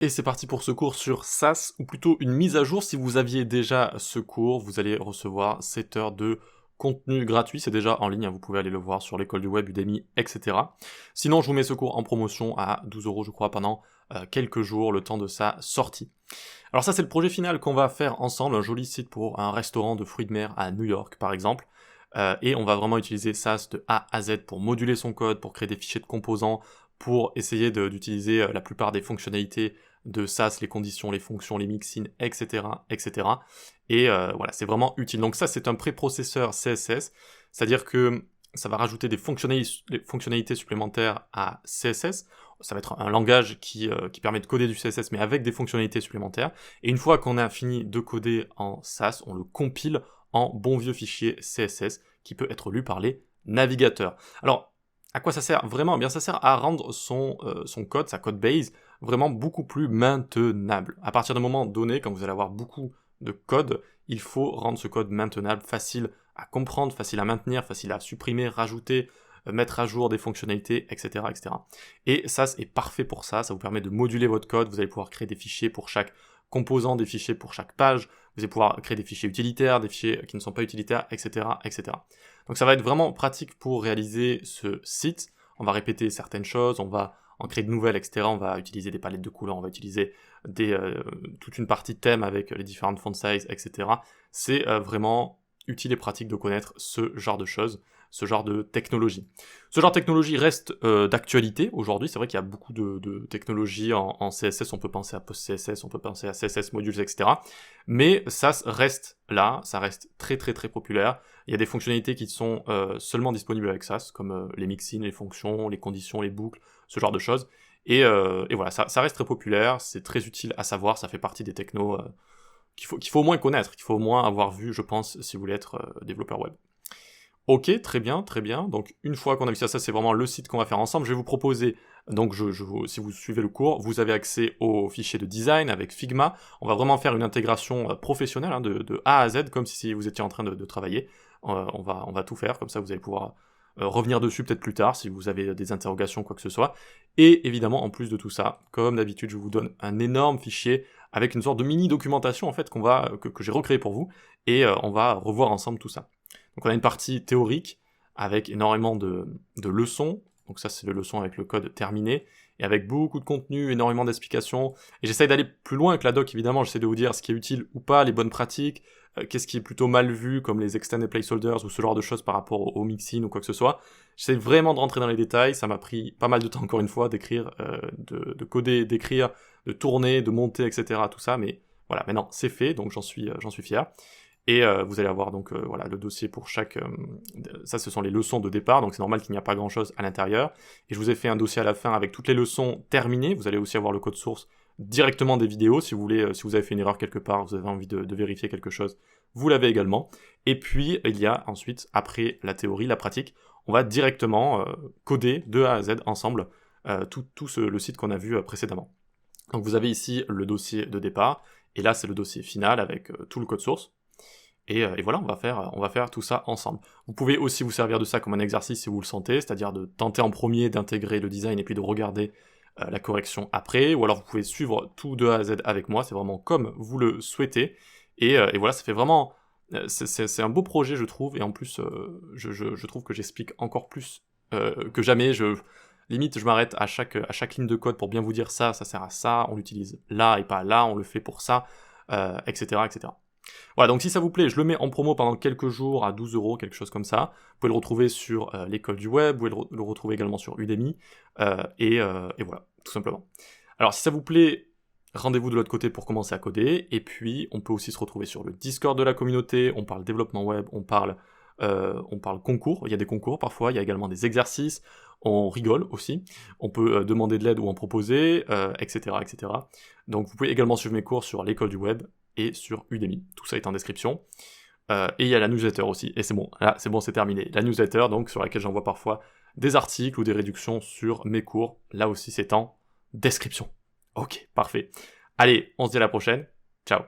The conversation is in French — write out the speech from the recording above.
Et c'est parti pour ce cours sur SaaS, ou plutôt une mise à jour. Si vous aviez déjà ce cours, vous allez recevoir 7 heures de contenu gratuit. C'est déjà en ligne, hein, vous pouvez aller le voir sur l'école du web, Udemy, etc. Sinon, je vous mets ce cours en promotion à 12 € je crois, pendant quelques jours, le temps de sa sortie. Alors ça, c'est le projet final qu'on va faire ensemble, un joli site pour un restaurant de fruits de mer à New York, par exemple. Et on va vraiment utiliser SaaS de A à Z pour moduler son code, pour créer des fichiers de composants, pour essayer d'utiliser la plupart des fonctionnalités de SaaS, les conditions, les fonctions, les mixins, etc., etc. Et voilà, c'est vraiment utile. Donc ça, c'est un préprocesseur CSS, c'est-à-dire que ça va rajouter des fonctionnalités supplémentaires à CSS. Ça va être un langage qui permet de coder du CSS, mais avec des fonctionnalités supplémentaires. Et une fois qu'on a fini de coder en SaaS, on le compile en bon vieux fichier CSS qui peut être lu par les navigateurs. Alors, à quoi ça sert vraiment? Eh bien, ça sert à rendre son code, sa code base, vraiment beaucoup plus maintenable. À partir d'un moment donné, quand vous allez avoir beaucoup de code, il faut rendre ce code maintenable, facile à comprendre, facile à maintenir, facile à supprimer, rajouter, mettre à jour des fonctionnalités, etc., etc. Et ça, c'est parfait pour ça. Ça vous permet de moduler votre code. Vous allez pouvoir créer des fichiers pour chaque composant, des fichiers pour chaque page. Vous allez pouvoir créer des fichiers utilitaires, des fichiers qui ne sont pas utilitaires, etc., etc. Donc ça va être vraiment pratique pour réaliser ce site. On va répéter certaines choses, on va en créer de nouvelles, etc. On va utiliser des palettes de couleurs, on va utiliser toute une partie de thème avec les différentes font sizes, etc. C'est vraiment utile et pratique de connaître ce genre de choses, ce genre de technologie. Ce genre de technologie reste d'actualité aujourd'hui. C'est vrai qu'il y a beaucoup de technologies en CSS. On peut penser à PostCSS, on peut penser à CSS Modules, etc. Mais ça reste là, ça reste très très très populaire. Il y a des fonctionnalités qui sont seulement disponibles avec SAS, comme les mixins, les fonctions, les conditions, les boucles, ce genre de choses. Et voilà, ça reste très populaire, c'est très utile à savoir, ça fait partie des technos qu'il faut au moins connaître, qu'il faut au moins avoir vu, je pense, si vous voulez être développeur web. Ok, très bien, très bien. Donc une fois qu'on a vu ça, c'est vraiment le site qu'on va faire ensemble. Je vais vous proposer, donc si vous suivez le cours, vous avez accès au fichier de design avec Figma. On va vraiment faire une intégration professionnelle, hein, de A à Z, comme si vous étiez en train de travailler. On va tout faire, comme ça vous allez pouvoir revenir dessus peut-être plus tard si vous avez des interrogations, quoi que ce soit. Et évidemment, en plus de tout ça, comme d'habitude, je vous donne un énorme fichier avec une sorte de mini documentation en fait que j'ai recréé pour vous, et on va revoir ensemble tout ça. Donc on a une partie théorique avec énormément de leçons, donc ça c'est les leçons avec le code terminé, et avec beaucoup de contenu, énormément d'explications, et j'essaye d'aller plus loin avec la doc évidemment, j'essaie de vous dire ce qui est utile ou pas, les bonnes pratiques, qu'est-ce qui est plutôt mal vu, comme les extended placeholders ou ce genre de choses par rapport au mixin ou quoi que ce soit. J'essaie vraiment de rentrer dans les détails, ça m'a pris pas mal de temps encore une fois d'écrire, de coder, d'écrire, de tourner, de monter, etc. tout ça, mais voilà, maintenant c'est fait, donc j'en suis fier. Et vous allez avoir donc voilà, le dossier pour chaque... ça, ce sont les leçons de départ, donc c'est normal qu'il n'y a pas grand-chose à l'intérieur. Et je vous ai fait un dossier à la fin avec toutes les leçons terminées. Vous allez aussi avoir le code source directement des vidéos. Si vous voulez, si vous avez fait une erreur quelque part, vous avez envie de vérifier quelque chose, vous l'avez également. Et puis, il y a ensuite, après la théorie, la pratique, on va directement coder de A à Z ensemble le site qu'on a vu précédemment. Donc vous avez ici le dossier de départ, et là c'est le dossier final avec tout le code source. Et voilà, on va faire tout ça ensemble. Vous pouvez aussi vous servir de ça comme un exercice si vous le sentez, c'est-à-dire de tenter en premier d'intégrer le design et puis de regarder la correction après, ou alors vous pouvez suivre tout de A à Z avec moi, c'est vraiment comme vous le souhaitez. Et voilà, ça fait vraiment... c'est un beau projet, je trouve, et en plus, je trouve que j'explique encore plus que jamais. Limite, je m'arrête à chaque ligne de code pour bien vous dire ça sert à ça, on l'utilise là et pas là, on le fait pour ça, etc., etc. Voilà, donc si ça vous plaît, je le mets en promo pendant quelques jours à 12 €, quelque chose comme ça. Vous pouvez le retrouver sur l'école du web, vous pouvez le retrouver également sur Udemy, et voilà, tout simplement. Alors si ça vous plaît, rendez-vous de l'autre côté pour commencer à coder, et puis on peut aussi se retrouver sur le Discord de la communauté, on parle développement web, on parle concours, il y a des concours parfois, il y a également des exercices, on rigole aussi, on peut demander de l'aide ou en proposer, etc., etc. Donc vous pouvez également suivre mes cours sur l'école du web, et sur Udemy. Tout ça est en description. Et il y a la newsletter aussi. Et c'est bon, là, c'est terminé. La newsletter, donc, sur laquelle j'envoie parfois des articles ou des réductions sur mes cours. Là aussi, c'est en description. Ok, parfait. Allez, on se dit à la prochaine. Ciao.